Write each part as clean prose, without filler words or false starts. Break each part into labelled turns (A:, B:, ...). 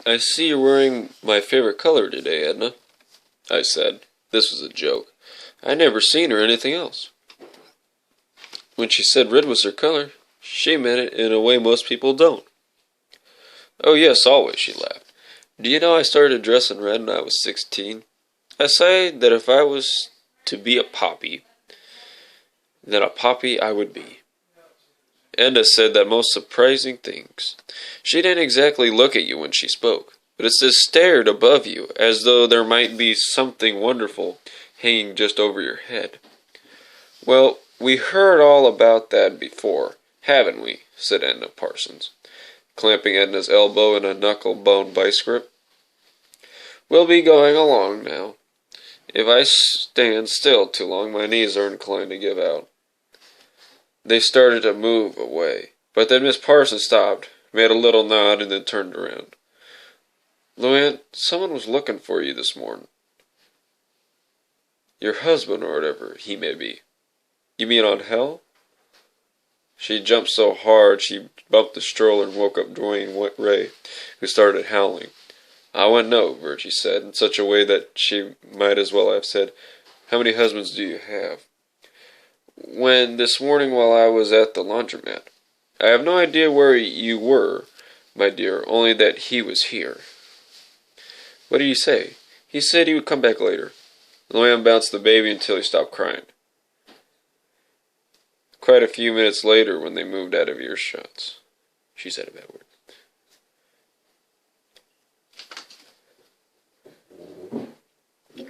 A: I see you're wearing my favorite color today, Edna, I said. This was a joke. I'd never seen her anything else. When she said red was her color, she meant it in a way most people don't. Oh yes, always, she laughed. Do you know I started dressing red when I was 16? I say that if I was to be a poppy, then a poppy I would be. Edna said that most surprising things. She didn't exactly look at you when she spoke, but it just stared above you, as though there might be something wonderful hanging just over your head. Well, we heard all about that before, haven't we? Said Edna Parsons, clamping Edna's elbow in a knuckle-bone vice grip. We'll be going along now. If I stand still too long, my knees are inclined to give out. They started to move away, but then Miss Parsons stopped, made a little nod, and then turned around. Luann, someone was looking for you this morning. Your husband, or whatever he may be. You mean on hell? She jumped so hard she bumped the stroller and woke up Dwayne Ray, who started howling. I wouldn't know, Virgie said, in such a way that she might as well have said, How many husbands do you have? When this morning while I was at the laundromat. I have no idea where you were, my dear, only that he was here. What did he say? He said he would come back later. Luann bounced the baby until he stopped crying. Quite a few minutes later, when they moved out of earshot, she said a bad word.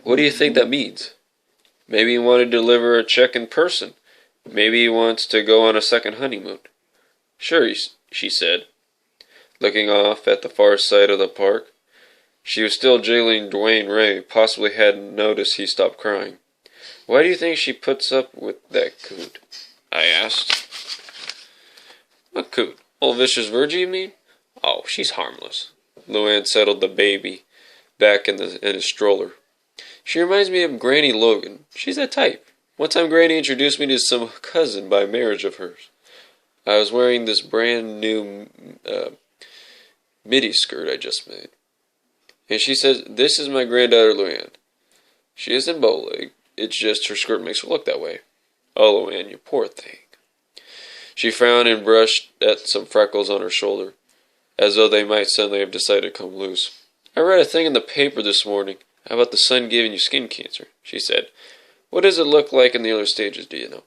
A: What do you think that means? Maybe he wanted to deliver a check in person. Maybe he wants to go on a second honeymoon. Sure, she said, looking off at the far side of the park. She was still jiggling Dwayne Ray, possibly hadn't noticed he stopped crying. Why do you think she puts up with that coot? I asked. What coot? Old vicious Virgie, you mean? Oh, she's harmless. Luann settled the baby back in his stroller. She reminds me of Granny Logan. She's that type. One time Granny introduced me to some cousin by marriage of hers. I was wearing this brand new midi skirt I just made. And she says, This is my granddaughter Luann. She isn't bow-legged. It's just her skirt makes her look that way. Oh, Luann, you poor thing. She frowned and brushed at some freckles on her shoulder, as though they might suddenly have decided to come loose. I read a thing in the paper this morning about the sun giving you skin cancer, she said. What does it look like in the early stages, do you know?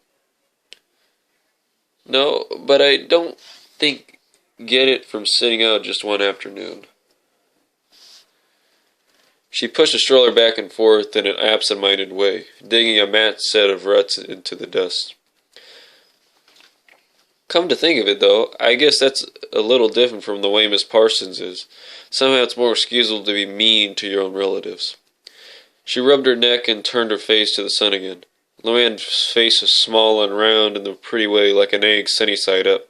A: No, but I don't get it from sitting out just one afternoon. She pushed the stroller back and forth in an absent-minded way, digging a matched set of ruts into the dust. Come to think of it, though, I guess that's a little different from the way Miss Parsons is. Somehow it's more excusable to be mean to your own relatives. She rubbed her neck and turned her face to the sun again. Luann's face was small and round in the pretty way, like an egg sunny side up.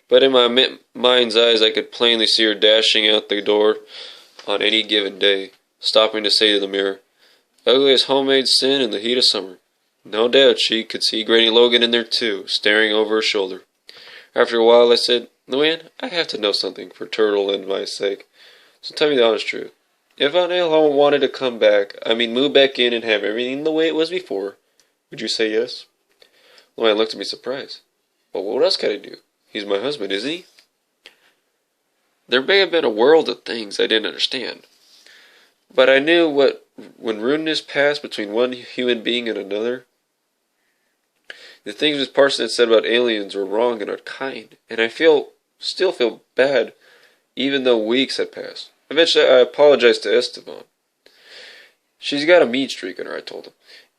A: But in my mind's eyes I could plainly see her dashing out the door on any given day, stopping to say to the mirror, Ugly as homemade sin in the heat of summer. No doubt she could see Granny Logan in there too, staring over her shoulder. After a while I said, Luann, I have to know something for Turtle and my sake. So tell me the honest truth. If Aunt Helen wanted to come back, move back in and have everything the way it was before, would you say yes? Luann looked at me surprised. Well, what else can I do? He's my husband, isn't he? There may have been a world of things I didn't understand. But I knew when rudeness passed between one human being and another, the things Miss Parsons had said about aliens were wrong and unkind, and I still feel bad, even though weeks had passed. Eventually, I apologized to Esteban. She's got a mean streak in her, I told him.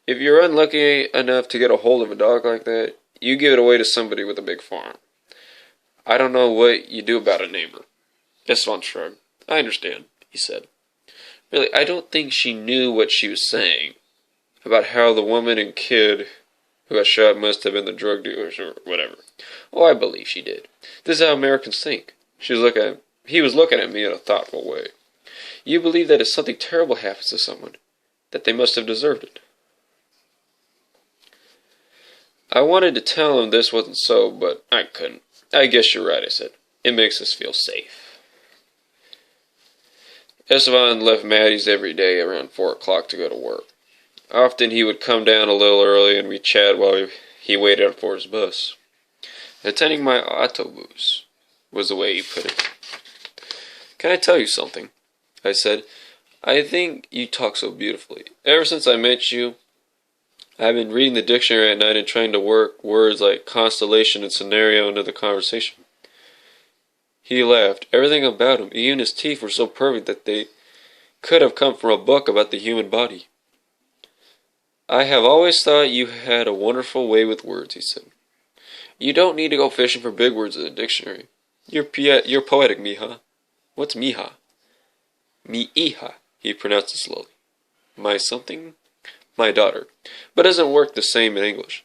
A: If you're unlucky enough to get a hold of a dog like that, you give it away to somebody with a big farm. I don't know what you do about a neighbor. Esteban shrugged. I understand, he said. Really, I don't think she knew what she was saying about how the woman and kid who got shot must have been the drug dealers or whatever. Oh, I believe she did. This is how Americans think. He was looking at me in a thoughtful way. You believe that if something terrible happens to someone, that they must have deserved it. I wanted to tell him this wasn't so, but I couldn't. I guess you're right, I said. It makes us feel safe. Esteban left Maddie's every day around 4 o'clock to go to work. Often he would come down a little early and we'd chat while he waited for his bus. Attending my autobus was the way he put it. Can I tell you something? I said. I think you talk so beautifully. Ever since I met you, I've been reading the dictionary at night and trying to work words like constellation and scenario into the conversation. He laughed. Everything about him, even his teeth, were so perfect that they could have come from a book about the human body. I have always thought you had a wonderful way with words, he said. You don't need to go fishing for big words in the dictionary. You're poetic, mija. What's mija? Mi hija, he pronounced it slowly. My something? My daughter. But it doesn't work the same in English.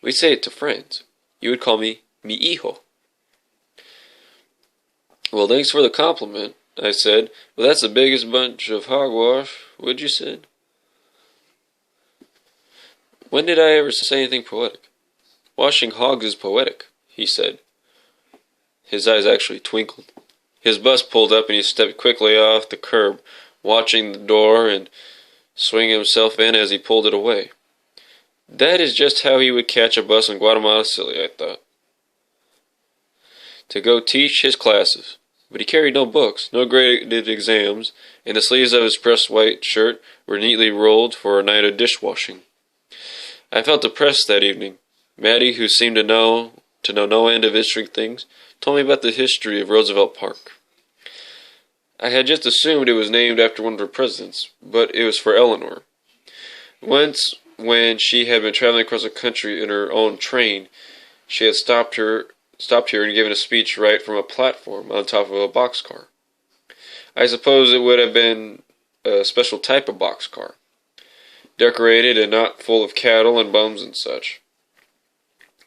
A: We say it to friends. You would call me mi hijo. Well, thanks for the compliment, I said. Well, that's the biggest bunch of hogwash, would you say? When did I ever say anything poetic? Washing hogs is poetic, he said. His eyes actually twinkled. His bus pulled up and he stepped quickly off the curb, watching the door and swinging himself in as he pulled it away. That is just how he would catch a bus in Guatemala City, I thought, to go teach his classes. But he carried no books, no graded exams, and the sleeves of his pressed white shirt were neatly rolled for a night of dishwashing. I felt depressed that evening. Maddie, who seemed to know no end of interesting things, told me about the history of Roosevelt Park. I had just assumed it was named after one of her presidents, but it was for Eleanor. Once, when she had been traveling across the country in her own train, she had stopped here and given a speech right from a platform on top of a boxcar. I suppose it would have been a special type of boxcar, decorated and not full of cattle and bums and such.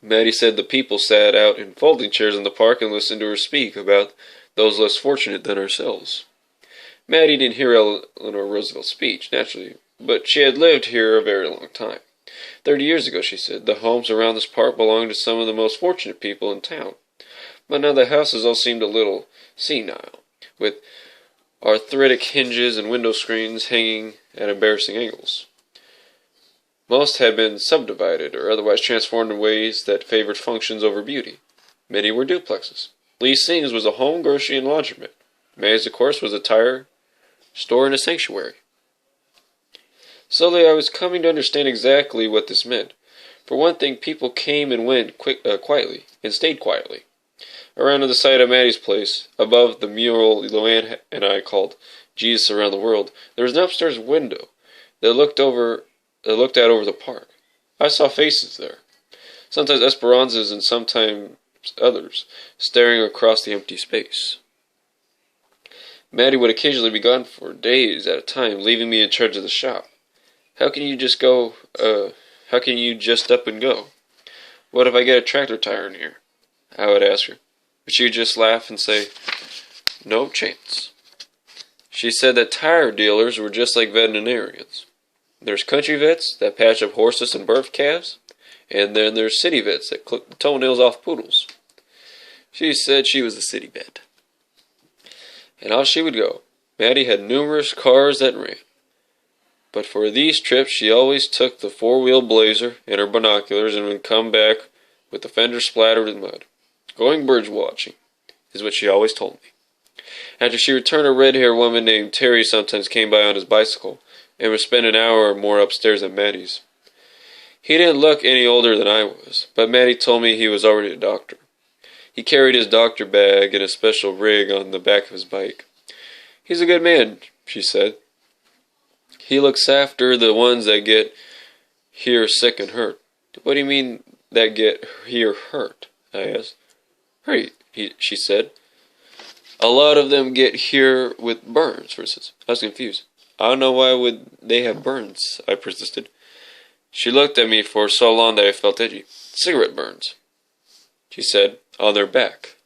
A: Maddie said the people sat out in folding chairs in the park and listened to her speak about those less fortunate than ourselves. Maddie didn't hear Eleanor Roosevelt's speech, naturally, but she had lived here a very long time. 30 years ago, she said, the homes around this park belonged to some of the most fortunate people in town. But now the houses all seemed a little senile, with arthritic hinges and window screens hanging at embarrassing angles. Most had been subdivided or otherwise transformed in ways that favored functions over beauty. Many were duplexes. Lee Singh's was a home, grocery, and laundromat. May's, of course, was a tire store and a sanctuary. Slowly I was coming to understand exactly what this meant. For one thing, people came and went quietly, and stayed quietly. Around to the side of Maddie's place, above the mural Luann and I called Jesus Around the World, there was an upstairs window that looked out over the park. I saw faces there, sometimes Esperanzas and sometimes others, staring across the empty space. Maddie would occasionally be gone for days at a time, leaving me in charge of the shop. How can you just up and go? What if I get a tractor tire in here? I would ask her. But she would just laugh and say, no chance. She said that tire dealers were just like veterinarians. There's country vets that patch up horses and birth calves, and then there's city vets that clip the toenails off poodles. She said she was a city vet. And off she would go. Maddie had numerous cars that ran. But for these trips she always took the four-wheel blazer and her binoculars and would come back with the fender splattered with mud. Going birds watching is what she always told me. After she returned, a red-haired woman named Terry sometimes came by on his bicycle and would spend an hour or more upstairs at Maddie's. He didn't look any older than I was, but Maddie told me he was already a doctor. He carried his doctor bag and a special rig on the back of his bike. He's a good man, she said. He looks after the ones that get here sick and hurt. What do you mean that get here hurt? I asked. Hurt, she said. A lot of them get here with burns, for instance. I was confused. I don't know why would they have burns, I persisted. She looked at me for so long that I felt edgy. Cigarette burns, she said, on their back.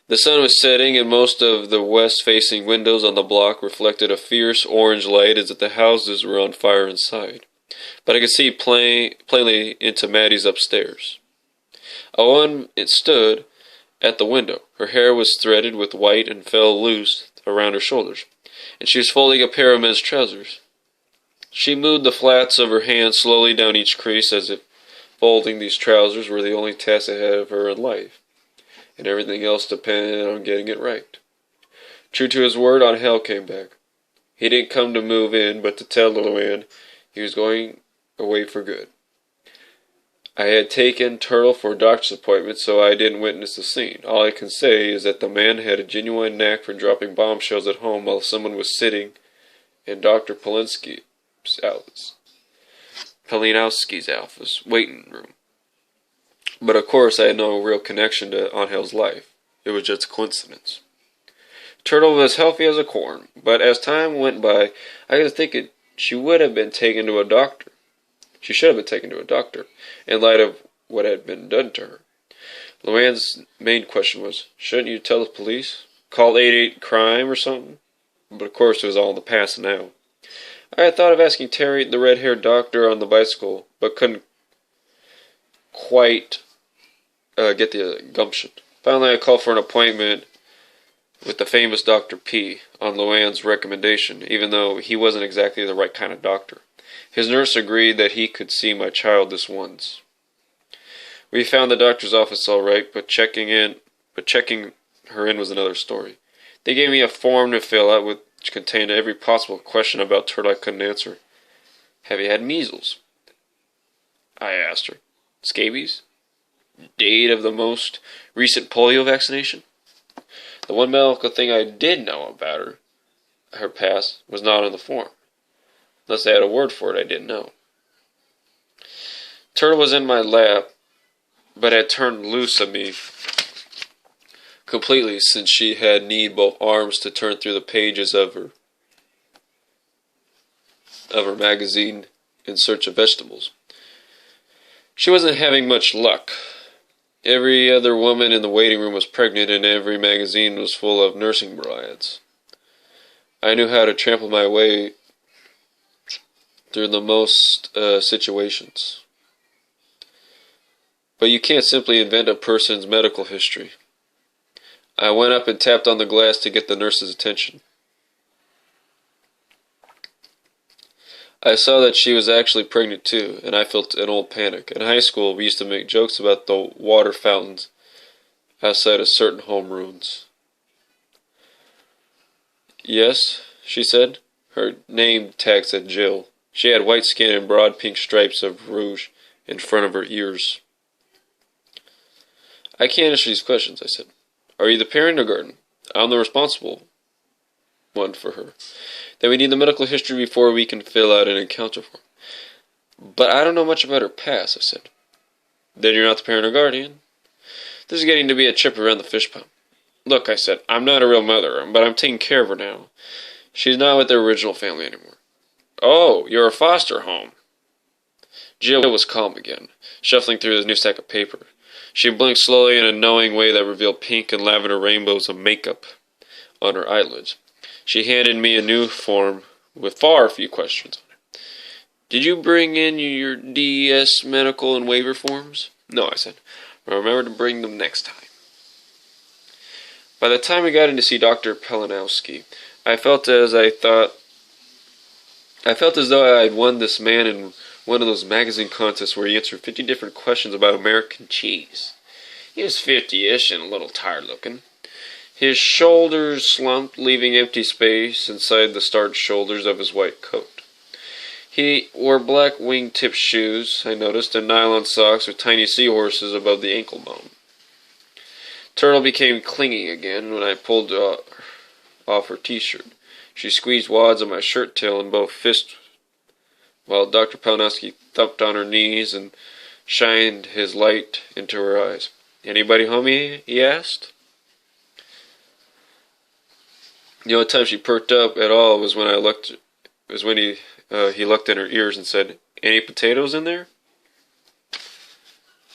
A: The sun was setting, and most of the west-facing windows on the block reflected a fierce orange light as if the houses were on fire inside. But I could see plainly into Maddie's upstairs. A woman stood at the window. Her hair was threaded with white and fell loose around her shoulders, and she was folding a pair of men's trousers. She moved the flats of her hands slowly down each crease as if folding these trousers were the only task ahead of her in life, and everything else depended on getting it right. True to his word, Angel came back. He didn't come to move in, but to tell Luann he was going away for good. I had taken Turtle for a doctor's appointment, so I didn't witness the scene. All I can say is that the man had a genuine knack for dropping bombshells at home while someone was sitting in Dr. Polinowski's waiting room. But of course I had no real connection to Angel's life. It was just a coincidence. Turtle was healthy as a corn, but as time went by, I was thinking she would have been taken to a doctor. She should have been taken to a doctor, in light of what had been done to her. Luann's main question was, shouldn't you tell the police? Call 88 crime or something? But of course it was all in the past now. I had thought of asking Terry, the red-haired doctor on the bicycle, but couldn't quite get the gumption. Finally I called for an appointment with the famous Dr. P on Luann's recommendation, even though he wasn't exactly the right kind of doctor. His nurse agreed that he could see my child this once. We found the doctor's office all right, but checking her in was another story. They gave me a form to fill out which contained every possible question about Turtle I couldn't answer. Have you had measles? I asked her. Scabies? Date of the most recent polio vaccination? The one medical thing I did know about her past, was not on the form. Unless they had a word for it I didn't know. Turtle was in my lap, but had turned loose of me completely since she had need both arms to turn through the pages of her magazine in search of vegetables. She wasn't having much luck. Every other woman in the waiting room was pregnant, and every magazine was full of nursing bra ads. I knew how to trample my way through the most situations. But you can't simply invent a person's medical history. I went up and tapped on the glass to get the nurse's attention. I saw that she was actually pregnant too, and I felt an old panic. In high school, we used to make jokes about the water fountains outside of certain home ruins. Yes, she said. Her name tag said Jill. She had white skin and broad pink stripes of rouge in front of her ears. I can't answer these questions, I said. Are you the parent or guardian? I'm the responsible one for her. Then we need the medical history before we can fill out an encounter form. But I don't know much about her past, I said. Then you're not the parent or guardian. This is getting to be a trip around the fish pond. Look, I said, I'm not a real mother, but I'm taking care of her now. She's not with their original family anymore. Oh, you're a foster home. Jill was calm again, shuffling through the new stack of paper. She blinked slowly in a knowing way that revealed pink and lavender rainbows of makeup on her eyelids. She handed me a new form with far few questions on it. Did you bring in your DES medical and waiver forms? No, I said. Remember to bring them next time. By the time we got in to see Dr. Polinowski, I felt as though I had won this man in one of those magazine contests where he answered 50 different questions about American cheese. He was 50-ish and a little tired-looking. His shoulders slumped, leaving empty space inside the starched shoulders of his white coat. He wore black wing-tip shoes, I noticed, and nylon socks with tiny seahorses above the ankle bone. Turtle became clingy again when I pulled off her t-shirt. She squeezed wads of my shirt tail in both fists, while Dr. Polinowski thumped on her knees and shined his light into her eyes. Anybody home? He asked. The only time she perked up at all was when he looked in her ears and said, "Any potatoes in there?"